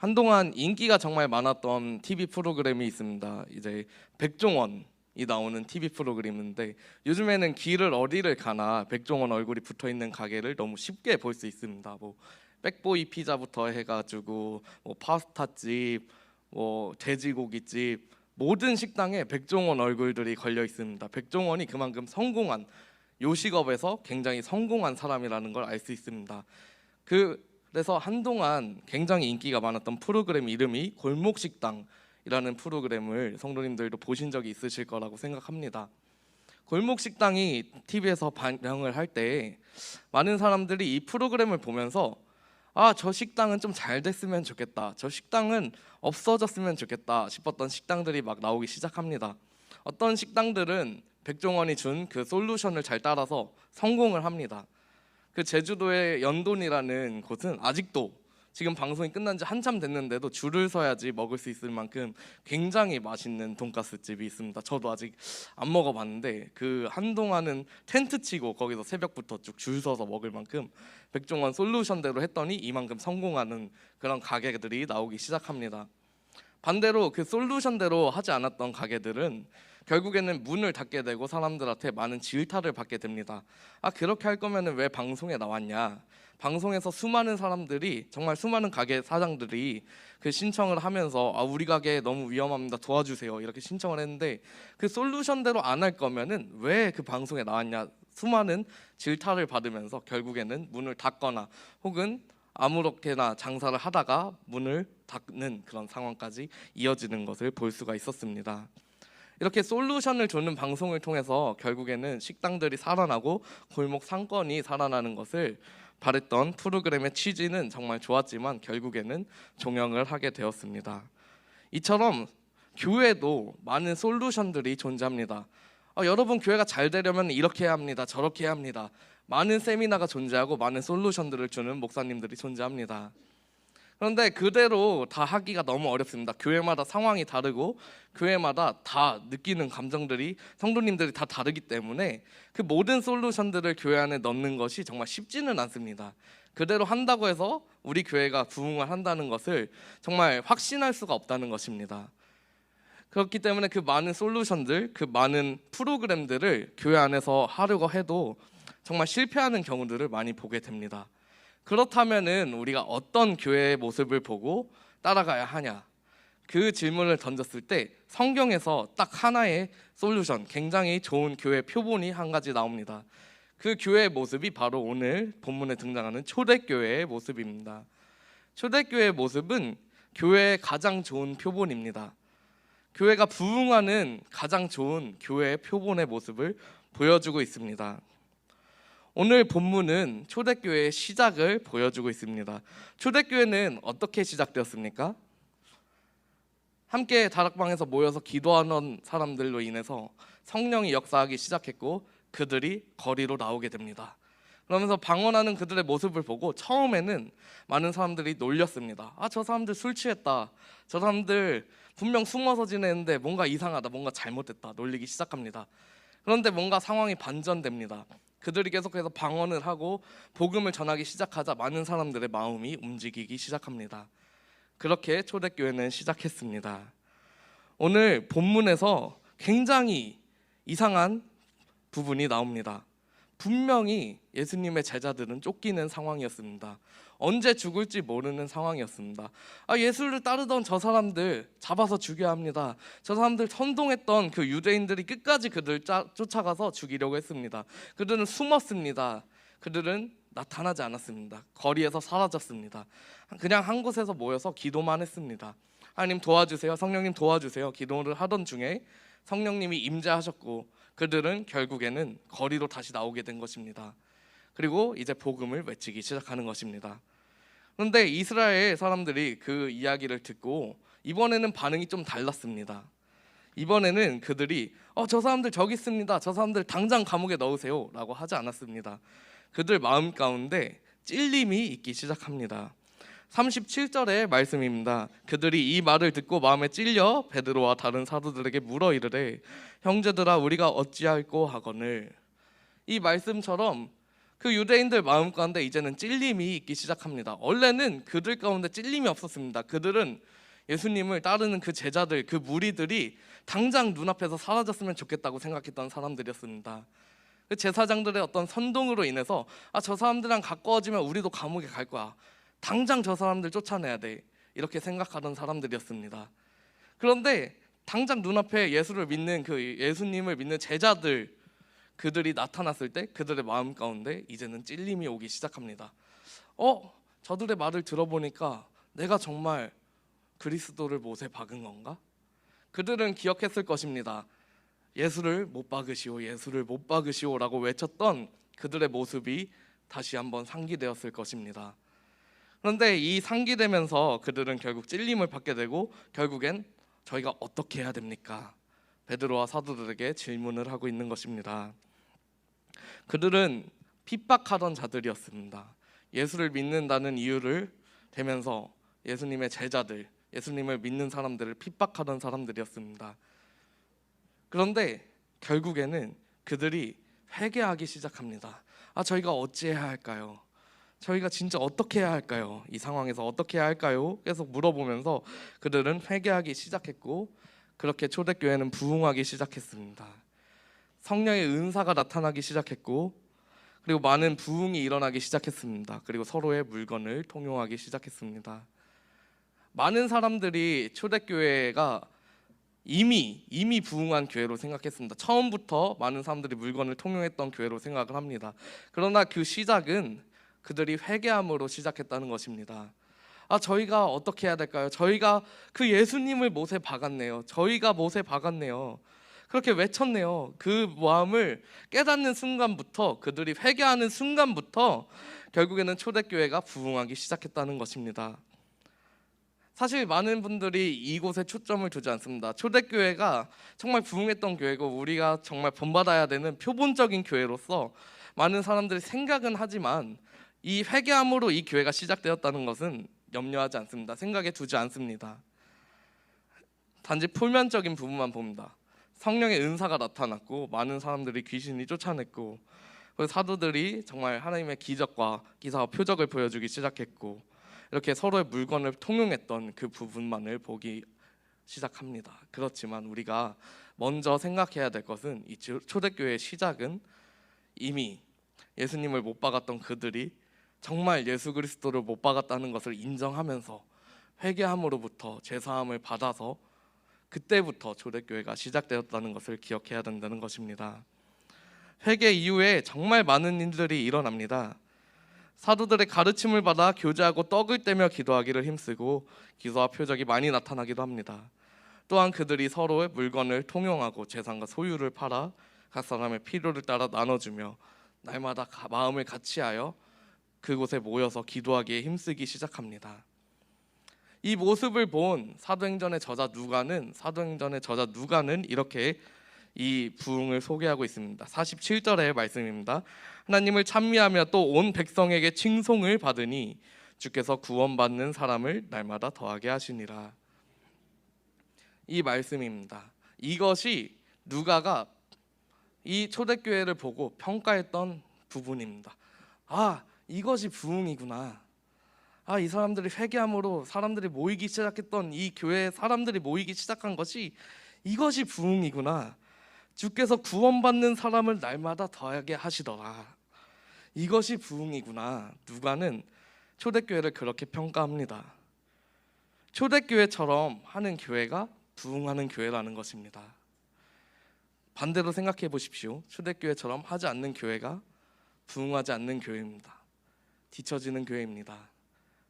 한동안 인기가 정말 많았던 TV 프로그램이 있습니다. 이제 백종원이 나오는 TV 프로그램인데 요즘에는 길을 어디를 가나 백종원 얼굴이 붙어 있는 가게를 너무 쉽게 볼 수 있습니다. 뭐 백보이 피자부터 해가지고 뭐 파스타집, 뭐 돼지고기집, 모든 식당에 백종원 얼굴들이 걸려 있습니다. 백종원이 그만큼 성공한 요식업에서 굉장히 성공한 사람이라는 걸 알 수 있습니다. 그래서 한동안 굉장히 인기가 많았던 프로그램 이름이 골목식당이라는 프로그램을 성도님들도 보신 적이 있으실 거라고 생각합니다. 골목식당이 TV에서 방영을 할 때 많은 사람들이 이 프로그램을 보면서 저 식당은 좀 잘 됐으면 좋겠다, 저 식당은 없어졌으면 좋겠다 싶었던 식당들이 막 나오기 시작합니다. 어떤 식당들은 백종원이 준 그 솔루션을 잘 따라서 성공을 합니다. 그 제주도의 연돈이라는 곳은 아직도 지금 방송이 끝난 지 한참 됐는데도 줄을 서야지 먹을 수 있을 만큼 굉장히 맛있는 돈가스 집이 있습니다. 저도 아직 안 먹어봤는데 그 한동안은 텐트 치고 거기서 새벽부터 쭉 줄 서서 먹을 만큼 백종원 솔루션대로 했더니 이만큼 성공하는 그런 가게들이 나오기 시작합니다. 반대로 그 솔루션대로 하지 않았던 가게들은 결국에는 문을 닫게 되고 사람들한테 많은 질타를 받게 됩니다. 그렇게 할 거면은 왜 방송에 나왔냐? 방송에서 수많은 사람들이, 정말 수많은 가게 사장들이 그 신청을 하면서 우리 가게 너무 위험합니다, 도와주세요, 이렇게 신청을 했는데 그 솔루션대로 안 할 거면은 왜 그 방송에 나왔냐? 수많은 질타를 받으면서 결국에는 문을 닫거나 혹은 아무렇게나 장사를 하다가 문을 닫는 그런 상황까지 이어지는 것을 볼 수가 있었습니다. 이렇게 솔루션을 주는 방송을 통해서 결국에는 식당들이 살아나고 골목 상권이 살아나는 것을 바랬던 프로그램의 취지는 정말 좋았지만 결국에는 종영을 하게 되었습니다. 이처럼 교회도 많은 솔루션들이 존재합니다. 여러분, 교회가 잘 되려면 이렇게 해야 합니다, 저렇게 해야 합니다. 많은 세미나가 존재하고 많은 솔루션들을 주는 목사님들이 존재합니다. 그런데 그대로 다 하기가 너무 어렵습니다. 교회마다 상황이 다르고 교회마다 다 느끼는 감정들이, 성도님들이 다 다르기 때문에 그 모든 솔루션들을 교회 안에 넣는 것이 정말 쉽지는 않습니다. 그대로 한다고 해서 우리 교회가 부흥을 한다는 것을 정말 확신할 수가 없다는 것입니다. 그렇기 때문에 그 많은 솔루션들, 그 많은 프로그램들을 교회 안에서 하려고 해도 정말 실패하는 경우들을 많이 보게 됩니다. 그렇다면은 우리가 어떤 교회의 모습을 보고 따라가야 하냐? 그 질문을 던졌을 때 성경에서 딱 하나의 솔루션, 굉장히 좋은 교회 표본이 한 가지 나옵니다. 그 교회의 모습이 바로 오늘 본문에 등장하는 초대교회의 모습입니다. 초대교회의 모습은 교회의 가장 좋은 표본입니다. 교회가 부흥하는 가장 좋은 교회의 표본의 모습을 보여주고 있습니다. 오늘 본문은 초대교회의 시작을 보여주고 있습니다. 초대교회는 어떻게 시작되었습니까? 함께 다락방에서 모여서 기도하는 사람들로 인해서 성령이 역사하기 시작했고 그들이 거리로 나오게 됩니다. 그러면서 방언하는 그들의 모습을 보고 처음에는 많은 사람들이 놀렸습니다. 저 사람들 술 취했다, 저 사람들 분명 숨어서 지내는데 뭔가 이상하다, 뭔가 잘못됐다, 놀리기 시작합니다. 그런데 뭔가 상황이 반전됩니다. 그들이 계속해서 방언을 하고 복음을 전하기 시작하자 많은 사람들의 마음이 움직이기 시작합니다. 그렇게 초대교회는 시작했습니다. 오늘 본문에서 굉장히 이상한 부분이 나옵니다. 분명히 예수님의 제자들은 쫓기는 상황이었습니다. 언제 죽을지 모르는 상황이었습니다. 예수를 따르던 저 사람들 잡아서 죽여야 합니다. 저 사람들 선동했던 그 유대인들이 끝까지 그들 쫓아가서 죽이려고 했습니다. 그들은 숨었습니다. 그들은 나타나지 않았습니다. 거리에서 사라졌습니다. 그냥 한 곳에서 모여서 기도만 했습니다. 하나님 도와주세요, 성령님 도와주세요, 기도를 하던 중에 성령님이 임재하셨고 그들은 결국에는 거리로 다시 나오게 된 것입니다. 그리고 이제 복음을 외치기 시작하는 것입니다. 그런데 이스라엘 사람들이 그 이야기를 듣고 이번에는 반응이 좀 달랐습니다. 이번에는 그들이 저 사람들 저기 있습니다, 저 사람들 당장 감옥에 넣으세요 라고 하지 않았습니다. 그들 마음 가운데 찔림이 있기 시작합니다. 37절의 말씀입니다. 그들이 이 말을 듣고 마음에 찔려 베드로와 다른 사도들에게 물어 이르되 형제들아 우리가 어찌할꼬 하거늘. 이 말씀처럼 그 유대인들 마음 가운데 이제는 찔림이 있기 시작합니다. 원래는 그들 가운데 찔림이 없었습니다. 그들은 예수님을 따르는 그 제자들, 그 무리들이 당장 눈앞에서 사라졌으면 좋겠다고 생각했던 사람들이었습니다. 그 제사장들의 어떤 선동으로 인해서 저 사람들이랑 가까워지면 우리도 감옥에 갈 거야, 당장 저 사람들 쫓아내야 돼, 이렇게 생각하던 사람들이었습니다. 그런데 당장 눈앞에 예수를 믿는 그 예수님을 믿는 제자들, 그들이 나타났을 때 그들의 마음 가운데 이제는 찔림이 오기 시작합니다. 저들의 말을 들어보니까 내가 정말 그리스도를 못에 박은 건가? 그들은 기억했을 것입니다. 예수를 못 박으시오, 예수를 못 박으시오라고 외쳤던 그들의 모습이 다시 한번 상기되었을 것입니다. 그런데 이 상기되면서 그들은 결국 찔림을 받게 되고 결국엔 저희가 어떻게 해야 됩니까? 베드로와 사도들에게 질문을 하고 있는 것입니다. 그들은 핍박하던 자들이었습니다. 예수를 믿는다는 이유를 대면서 예수님의 제자들, 예수님을 믿는 사람들을 핍박하던 사람들이었습니다. 그런데 결국에는 그들이 회개하기 시작합니다. 저희가 어찌해야 할까요? 저희가 진짜 어떻게 해야 할까요? 이 상황에서 어떻게 해야 할까요? 계속 물어보면서 그들은 회개하기 시작했고, 그렇게 초대교회는 부흥하기 시작했습니다. 성령의 은사가 나타나기 시작했고, 그리고 많은 부흥이 일어나기 시작했습니다. 그리고 서로의 물건을 통용하기 시작했습니다. 많은 사람들이 초대교회가 이미 부흥한 교회로 생각했습니다. 처음부터 많은 사람들이 물건을 통용했던 교회로 생각을 합니다. 그러나 그 시작은 그들이 회개함으로 시작했다는 것입니다. 저희가 어떻게 해야 될까요? 저희가 그 예수님을 못에 박았네요. 저희가 못에 박았네요. 그렇게 외쳤네요. 그 마음을 깨닫는 순간부터, 그들이 회개하는 순간부터 결국에는 초대교회가 부흥하기 시작했다는 것입니다. 사실 많은 분들이 이곳에 초점을 두지 않습니다. 초대교회가 정말 부흥했던 교회고 우리가 정말 본받아야 되는 표본적인 교회로서 많은 사람들이 생각은 하지만 이 회개함으로 이 교회가 시작되었다는 것은 염려하지 않습니다. 생각에 두지 않습니다. 단지 표면적인 부분만 봅니다. 성령의 은사가 나타났고 많은 사람들이 귀신이 쫓아냈고, 사도들이 정말 하나님의 기적과 기사와 표적을 보여주기 시작했고, 이렇게 서로의 물건을 통용했던 그 부분만을 보기 시작합니다. 그렇지만 우리가 먼저 생각해야 될 것은 이 초대교회의 시작은 이미 예수님을 못 박았던 그들이 정말 예수 그리스도를 못 박았다는 것을 인정하면서 회개함으로부터 제사함을 받아서 그때부터 초대교회가 시작되었다는 것을 기억해야 된다는 것입니다. 회개 이후에 정말 많은 일들이 일어납니다. 사도들의 가르침을 받아 교제하고 떡을 떼며 기도하기를 힘쓰고 기사와 표적이 많이 나타나기도 합니다. 또한 그들이 서로의 물건을 통용하고 재산과 소유를 팔아 각 사람의 필요를 따라 나눠주며 날마다 마음을 같이하여 그곳에 모여서 기도하기에 힘쓰기 시작합니다. 이 모습을 본 사도행전의 저자 누가는 이렇게 이 부흥을 소개하고 있습니다. 47절의 말씀입니다. 하나님을 찬미하며 또 온 백성에게 칭송을 받으니 주께서 구원받는 사람을 날마다 더하게 하시니라. 이 말씀입니다. 이것이 누가가 이 초대교회를 보고 평가했던 부분입니다. 이것이 부흥이구나. 이 사람들이 회개함으로 사람들이 모이기 시작했던 이 교회에 사람들이 모이기 시작한 것이 이것이 부흥이구나. 주께서 구원받는 사람을 날마다 더하게 하시더라. 이것이 부흥이구나. 누가는 초대교회를 그렇게 평가합니다. 초대교회처럼 하는 교회가 부흥하는 교회라는 것입니다. 반대로 생각해 보십시오. 초대교회처럼 하지 않는 교회가 부흥하지 않는 교회입니다. 뒤처지는 교회입니다.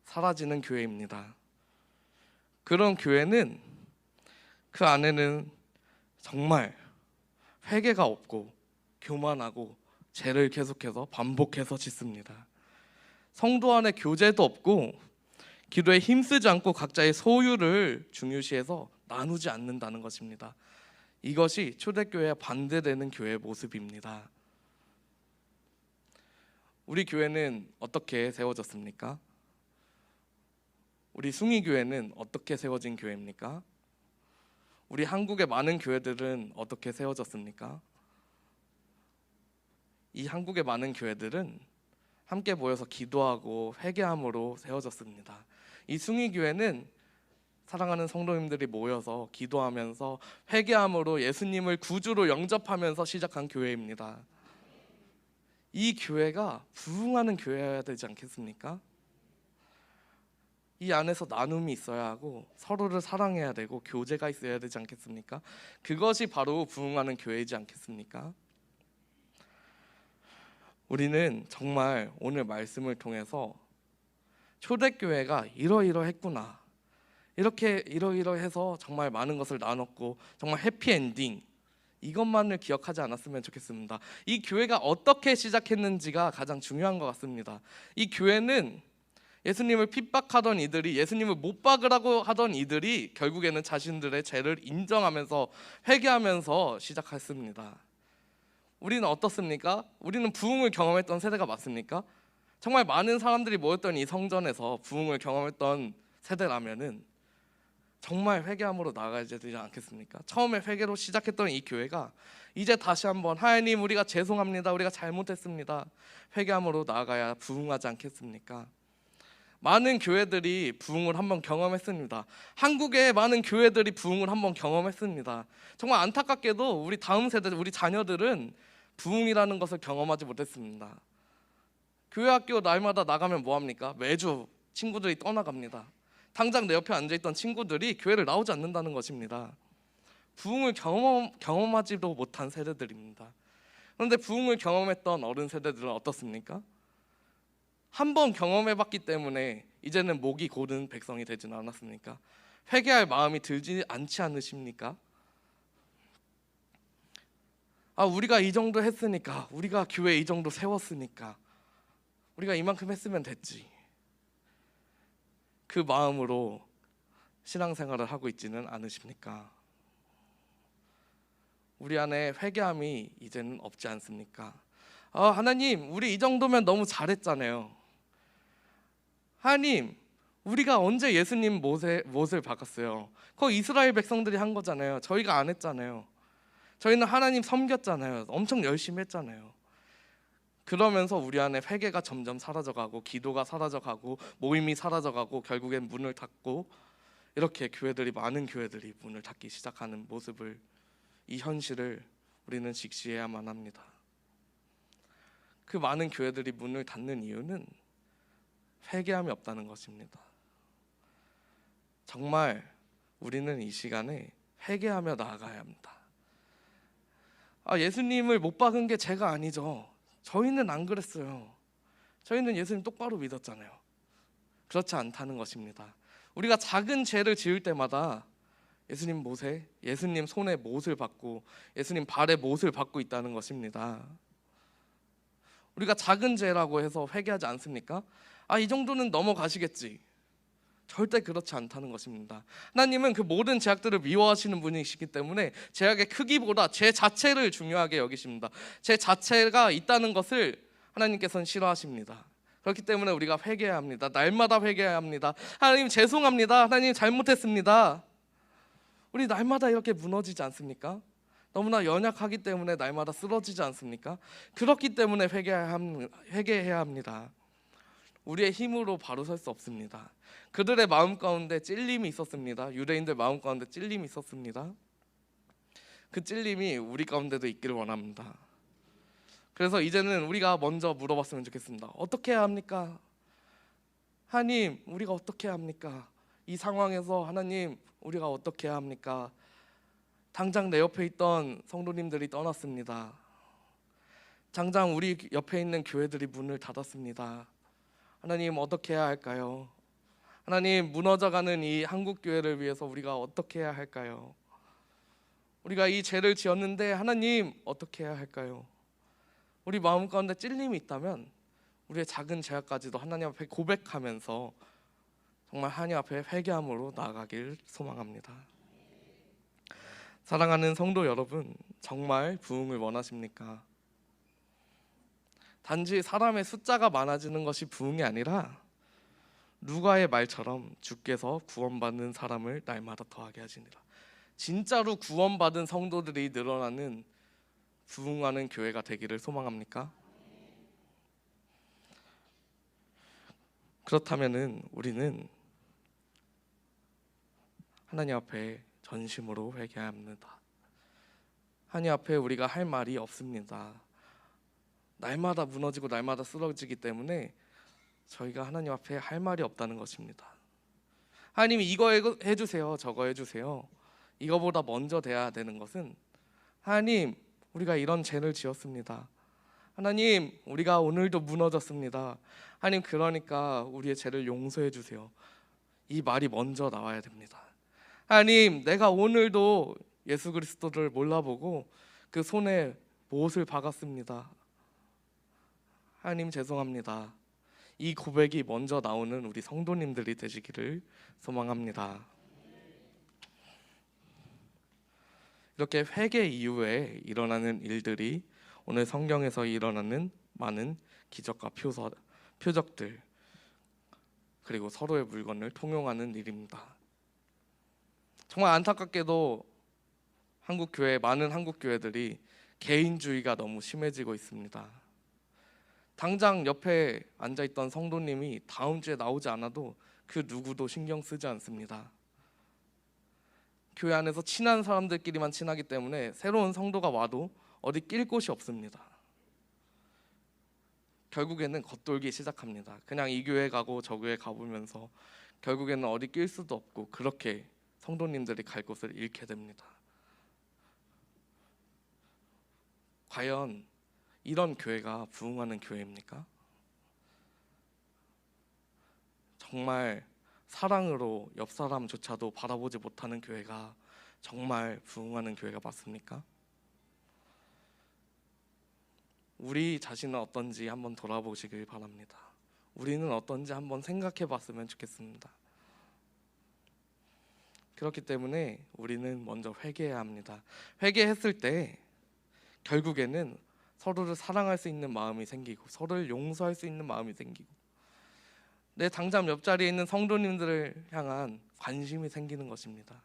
사라지는 교회입니다. 그런 교회는 그 안에는 정말 회개가 없고 교만하고 죄를 계속해서 반복해서 짓습니다. 성도 안에 교제도 없고 기도에 힘쓰지 않고 각자의 소유를 중요시해서 나누지 않는다는 것입니다. 이것이 초대교회와 반대되는 교회의 모습입니다. 우리 교회는 어떻게 세워졌습니까? 우리 숭의교회는 어떻게 세워진 교회입니까? 우리 한국의 많은 교회들은 어떻게 세워졌습니까? 이 한국의 많은 교회들은 함께 모여서 기도하고 회개함으로 세워졌습니다. 이 숭의교회는 사랑하는 성도님들이 모여서 기도하면서 회개함으로 예수님을 구주로 영접하면서 시작한 교회입니다. 이 교회가 부흥하는 교회여야 되지 않겠습니까? 이 안에서 나눔이 있어야 하고 서로를 사랑해야 되고 교제가 있어야 되지 않겠습니까? 그것이 바로 부흥하는 교회이지 않겠습니까? 우리는 정말 오늘 말씀을 통해서 초대교회가 이러이러했구나, 이렇게 이러이러해서 정말 많은 것을 나눴고 정말 해피엔딩, 이것만을 기억하지 않았으면 좋겠습니다. 이 교회가 어떻게 시작했는지가 가장 중요한 것 같습니다. 이 교회는 예수님을 핍박하던 이들이, 예수님을 못 박으라고 하던 이들이 결국에는 자신들의 죄를 인정하면서 회개하면서 시작했습니다. 우리는 어떻습니까? 우리는 부흥을 경험했던 세대가 맞습니까? 정말 많은 사람들이 모였던 이 성전에서 부흥을 경험했던 세대라면은 정말 회개함으로 나아가야 되지 않겠습니까? 처음에 회개로 시작했던 이 교회가 이제 다시 한번 하나님, 우리가 죄송합니다, 우리가 잘못했습니다, 회개함으로 나아가야 부흥하지 않겠습니까? 많은 교회들이 부흥을 한번 경험했습니다. 한국의 많은 교회들이 부흥을 한번 경험했습니다. 정말 안타깝게도 우리 다음 세대, 우리 자녀들은 부흥이라는 것을 경험하지 못했습니다. 교회 학교 날마다 나가면 뭐합니까? 매주 친구들이 떠나갑니다. 당장 내 옆에 앉아있던 친구들이 교회를 나오지 않는다는 것입니다. 부흥을 경험하지도 못한 세대들입니다. 그런데 부흥을 경험했던 어른 세대들은 어떻습니까? 한번 경험해봤기 때문에 이제는 목이 고른 백성이 되지는 않았습니까? 회개할 마음이 들지 않지 않으십니까? 우리가 이 정도 했으니까, 우리가 교회 이 정도 세웠으니까, 우리가 이만큼 했으면 됐지, 그 마음으로 신앙생활을 하고 있지는 않으십니까? 우리 안에 회개함이 이제는 없지 않습니까? 하나님, 우리 이 정도면 너무 잘했잖아요. 하나님, 우리가 언제 예수님 못을 박았어요? 그거 이스라엘 백성들이 한 거잖아요. 저희가 안 했잖아요. 저희는 하나님 섬겼잖아요. 엄청 열심히 했잖아요. 그러면서 우리 안에 회개가 점점 사라져가고 기도가 사라져가고 모임이 사라져가고 결국엔 문을 닫고, 이렇게 많은 교회들이 문을 닫기 시작하는 모습을, 이 현실을 우리는 직시해야만 합니다. 그 많은 교회들이 문을 닫는 이유는 회개함이 없다는 것입니다. 정말 우리는 이 시간에 회개하며 나아가야 합니다. 예수님을 못 박은 게 죄가 아니죠. 저희는 안 그랬어요. 저희는 예수님 똑바로 믿었잖아요. 그렇지 않다는 것입니다. 우리가 작은 죄를 지을 때마다 예수님 손에 못을 받고 예수님 발에 못을 받고 있다는 것입니다. 우리가 작은 죄라고 해서 회개하지 않습니까? 이 정도는 넘어가시겠지. 절대 그렇지 않다는 것입니다. 하나님은 그 모든 죄악들을 미워하시는 분이시기 때문에 죄악의 크기보다 죄 자체를 중요하게 여기십니다. 죄 자체가 있다는 것을 하나님께서는 싫어하십니다. 그렇기 때문에 우리가 회개해야 합니다. 날마다 회개해야 합니다. 하나님 죄송합니다. 하나님 잘못했습니다. 우리 날마다 이렇게 무너지지 않습니까? 너무나 연약하기 때문에 날마다 쓰러지지 않습니까? 그렇기 때문에 회개해야 합니다. 우리의 힘으로 바로 설 수 없습니다. 그들의 마음 가운데 찔림이 있었습니다. 유대인들 마음 가운데 찔림이 있었습니다. 그 찔림이 우리 가운데도 있기를 원합니다. 그래서 이제는 우리가 먼저 물어봤으면 좋겠습니다. 어떻게 해야 합니까? 하나님, 우리가 어떻게 해야 합니까? 이 상황에서 하나님, 우리가 어떻게 해야 합니까? 당장 내 옆에 있던 성도님들이 떠났습니다. 당장 우리 옆에 있는 교회들이 문을 닫았습니다. 하나님, 어떻게 해야 할까요? 하나님, 무너져가는 이 한국 교회를 위해서 우리가 어떻게 해야 할까요? 우리가 이 죄를 지었는데 하나님, 어떻게 해야 할까요? 우리 마음 가운데 찔림이 있다면 우리의 작은 죄악까지도 하나님 앞에 고백하면서 정말 하나님 앞에 회개함으로 나아가길 소망합니다. 사랑하는 성도 여러분, 정말 부흥을 원하십니까? 단지 사람의 숫자가 많아지는 것이 부흥이 아니라 누가의 말처럼 주께서 구원받는 사람을 날마다 더하게 하시니라. 진짜로 구원받은 성도들이 늘어나는 부흥하는 교회가 되기를 소망합니까? 그렇다면은 우리는 하나님 앞에 전심으로 회개해야 합니다. 하나님 앞에 우리가 할 말이 없습니다. 날마다 무너지고 날마다 쓰러지기 때문에 저희가 하나님 앞에 할 말이 없다는 것입니다. 하나님이 이거 해주세요, 저거 해주세요. 이거보다 먼저 돼야 되는 것은 하나님, 우리가 이런 죄를 지었습니다. 하나님, 우리가 오늘도 무너졌습니다. 하나님, 그러니까 우리의 죄를 용서해 주세요. 이 말이 먼저 나와야 됩니다. 하나님, 내가 오늘도 예수 그리스도를 몰라보고 그 손에 못을 박았습니다. 하나님, 죄송합니다. 이 고백이 먼저 나오는 우리 성도님들이 되시기를 소망합니다. 이렇게 회개 이후에 일어나는 일들이 오늘 성경에서 일어나는 많은 기적과 표적들, 그리고 서로의 물건을 통용하는 일입니다. 정말 안타깝게도 많은 한국 교회들이 개인주의가 너무 심해지고 있습니다. 당장 옆에 앉아있던 성도님이 다음 주에 나오지 않아도 그 누구도 신경 쓰지 않습니다. 교회 안에서 친한 사람들끼리만 친하기 때문에 새로운 성도가 와도 어디 낄 곳이 없습니다. 결국에는 겉돌기 시작합니다. 그냥 이 교회 가고 저 교회 가보면서 결국에는 어디 낄 수도 없고 그렇게 성도님들이 갈 곳을 잃게 됩니다. 과연 이런 교회가 부흥하는 교회입니까? 정말 사랑으로 옆 사람조차도 바라보지 못하는 교회가 정말 부흥하는 교회가 맞습니까? 우리 자신은 어떤지 한번 돌아보시길 바랍니다. 우리는 어떤지 한번 생각해 봤으면 좋겠습니다. 그렇기 때문에 우리는 먼저 회개해야 합니다. 회개했을 때 결국에는 서로를 사랑할 수 있는 마음이 생기고 서로를 용서할 수 있는 마음이 생기고 내 당장 옆자리에 있는 성도님들을 향한 관심이 생기는 것입니다.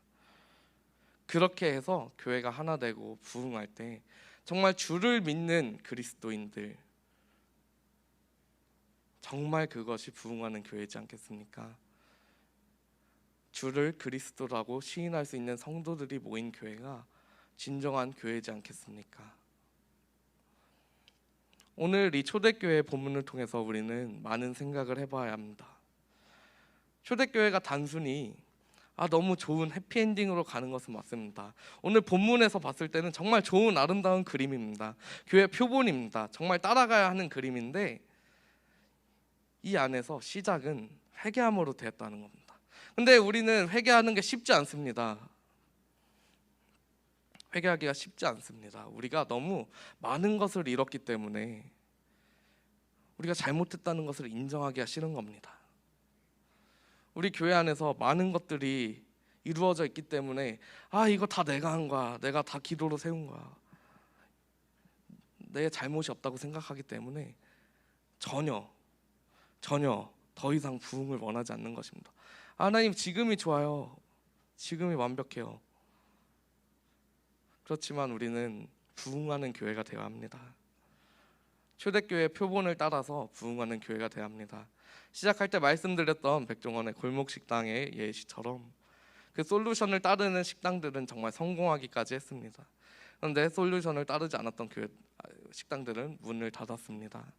그렇게 해서 교회가 하나 되고 부흥할 때 정말 주를 믿는 그리스도인들, 정말 그것이 부흥하는 교회이지 않겠습니까? 주를 그리스도라고 시인할 수 있는 성도들이 모인 교회가 진정한 교회이지 않겠습니까? 오늘 이 초대교회 본문을 통해서 우리는 많은 생각을 해봐야 합니다. 초대교회가 단순히 너무 좋은 해피엔딩으로 가는 것은 맞습니다. 오늘 본문에서 봤을 때는 정말 좋은 아름다운 그림입니다. 교회 표본입니다. 정말 따라가야 하는 그림인데 이 안에서 시작은 회개함으로 되었다는 겁니다. 근데 우리는 회개하는 게 쉽지 않습니다. 회개하기가 쉽지 않습니다. 우리가 너무 많은 것을 잃었기 때문에 우리가 잘못했다는 것을 인정하기가 싫은 겁니다. 우리 교회 안에서 많은 것들이 이루어져 있기 때문에 이거 다 내가 한 거야, 내가 다 기도로 세운 거야, 내 잘못이 없다고 생각하기 때문에 전혀 더 이상 부흥을 원하지 않는 것입니다. 하나님, 지금이 좋아요, 지금이 완벽해요. 그렇지만 우리는 부흥하는 교회가 되어야 합니다. 초대교회 표본을 따라서 부흥하는 교회가 되어야 합니다. 시작할 때 말씀드렸던 백종원의 골목식당의 예시처럼 그 솔루션을 따르는 식당들은 정말 성공하기까지 했습니다. 그런데 솔루션을 따르지 않았던 식당들은 문을 닫았습니다.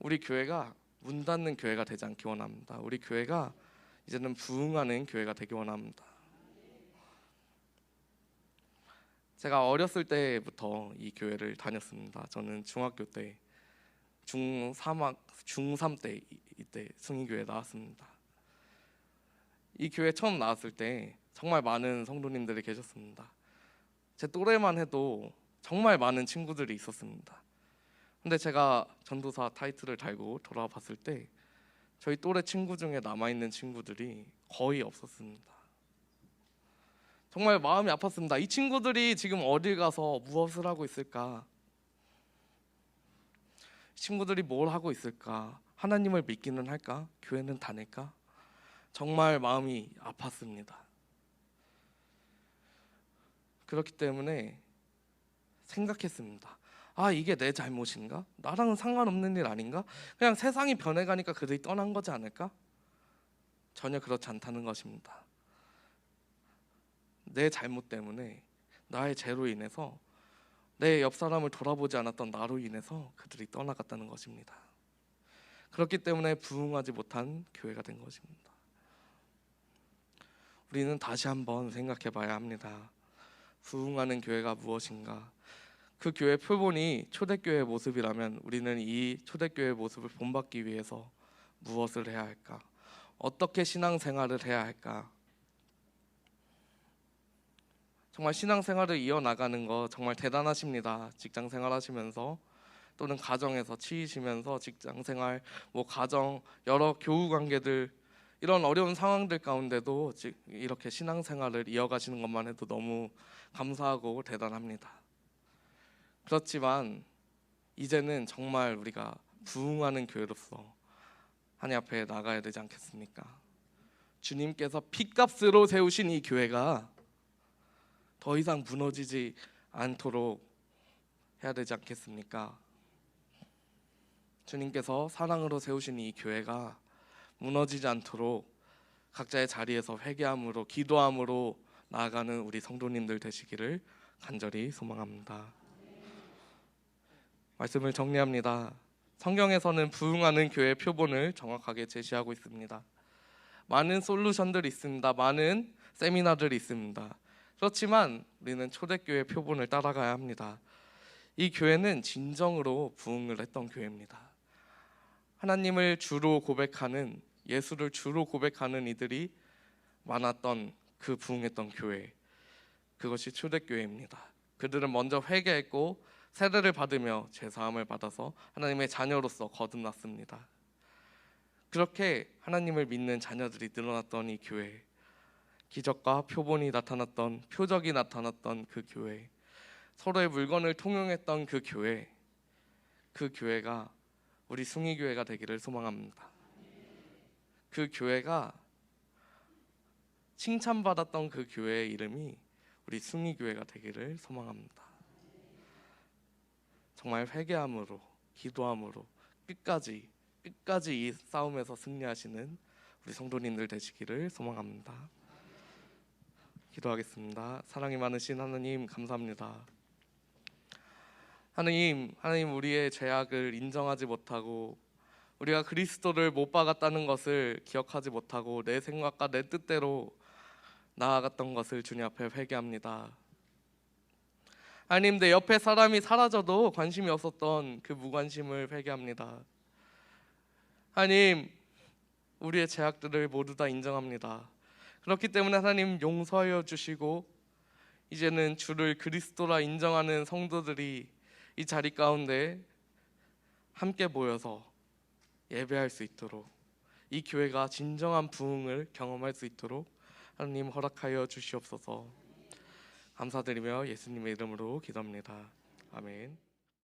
우리 교회가 문 닫는 교회가 되지 않기 원합니다. 우리 교회가 이제는 부흥하는 교회가 되기 원합니다. 제가 어렸을 때부터 이 교회를 다녔습니다. 저는 중학교 때 중3 때 이때 승희교회 나왔습니다. 이 교회 처음 나왔을 때 정말 많은 성도님들이 계셨습니다. 제 또래만 해도 정말 많은 친구들이 있었습니다. 근데 제가 전도사 타이틀을 달고 돌아와 봤을 때 저희 또래 친구 중에 남아있는 친구들이 거의 없었습니다. 정말 마음이 아팠습니다. 이 친구들이 지금 어딜 가서 무엇을 하고 있을까? 친구들이 뭘 하고 있을까? 하나님을 믿기는 할까? 교회는 다닐까? 정말 마음이 아팠습니다. 그렇기 때문에 생각했습니다. 아, 이게 내 잘못인가? 나랑은 상관없는 일 아닌가? 그냥 세상이 변해가니까 그들이 떠난 거지 않을까? 전혀 그렇지 않다는 것입니다. 내 잘못 때문에, 나의 죄로 인해서, 내 옆 사람을 돌아보지 않았던 나로 인해서 그들이 떠나갔다는 것입니다. 그렇기 때문에 부흥하지 못한 교회가 된 것입니다. 우리는 다시 한번 생각해 봐야 합니다. 부흥하는 교회가 무엇인가? 그 교회 표본이 초대교회의 모습이라면 우리는 이 초대교회의 모습을 본받기 위해서 무엇을 해야 할까? 어떻게 신앙생활을 해야 할까? 정말 신앙생활을 이어나가는 거 정말 대단하십니다. 직장생활 하시면서 또는 가정에서 치이시면서 직장생활, 가정, 여러 교우관계들 이런 어려운 상황들 가운데도 이렇게 신앙생활을 이어가시는 것만 해도 너무 감사하고 대단합니다. 그렇지만 이제는 정말 우리가 부흥하는 교회로서 하나님 앞에 나가야 되지 않겠습니까? 주님께서 핏값으로 세우신 이 교회가 더 이상 무너지지 않도록 해야 되지 않겠습니까? 주님께서 사랑으로 세우신 이 교회가 무너지지 않도록 각자의 자리에서 회개함으로 기도함으로 나아가는 우리 성도님들 되시기를 간절히 소망합니다. 말씀을 정리합니다. 성경에서는 부흥하는 교회의 표본을 정확하게 제시하고 있습니다. 많은 솔루션들이 있습니다. 많은 세미나들이 있습니다. 그렇지만 우리는 초대교회의 표본을 따라가야 합니다. 이 교회는 진정으로 부흥을 했던 교회입니다. 하나님을 주로 고백하는, 예수를 주로 고백하는 이들이 많았던 그 부흥했던 교회, 그것이 초대교회입니다. 그들은 먼저 회개했고 세례를 받으며 제사함을 받아서 하나님의 자녀로서 거듭났습니다. 그렇게 하나님을 믿는 자녀들이 늘어났던 이 교회, 기적과 표본이 나타났던, 표적이 나타났던 그 교회, 서로의 물건을 통용했던 그 교회, 그 교회가 우리 숭이교회가 되기를 소망합니다. 그 교회가 칭찬받았던 그 교회의 이름이 우리 숭이교회가 되기를 소망합니다. 정말 회개함으로, 기도함으로 끝까지 이 싸움에서 승리하시는 우리 성도님들 되시기를 소망합니다. 기도하겠습니다. 사랑이 많으신 하나님, 감사합니다. 하나님 우리의 죄악을 인정하지 못하고 우리가 그리스도를 못 박았다는 것을 기억하지 못하고 내 생각과 내 뜻대로 나아갔던 것을 주님 앞에 회개합니다. 하나님, 내 옆에 사람이 사라져도 관심이 없었던 그 무관심을 회개합니다. 하나님, 우리의 죄악들을 모두 다 인정합니다. 그렇기 때문에 하나님 용서하여 주시고 이제는 주를 그리스도라 인정하는 성도들이 이 자리 가운데 함께 모여서 예배할 수 있도록, 이 교회가 진정한 부흥을 경험할 수 있도록 하나님 허락하여 주시옵소서. 감사드리며 예수님의 이름으로 기도합니다. 아멘.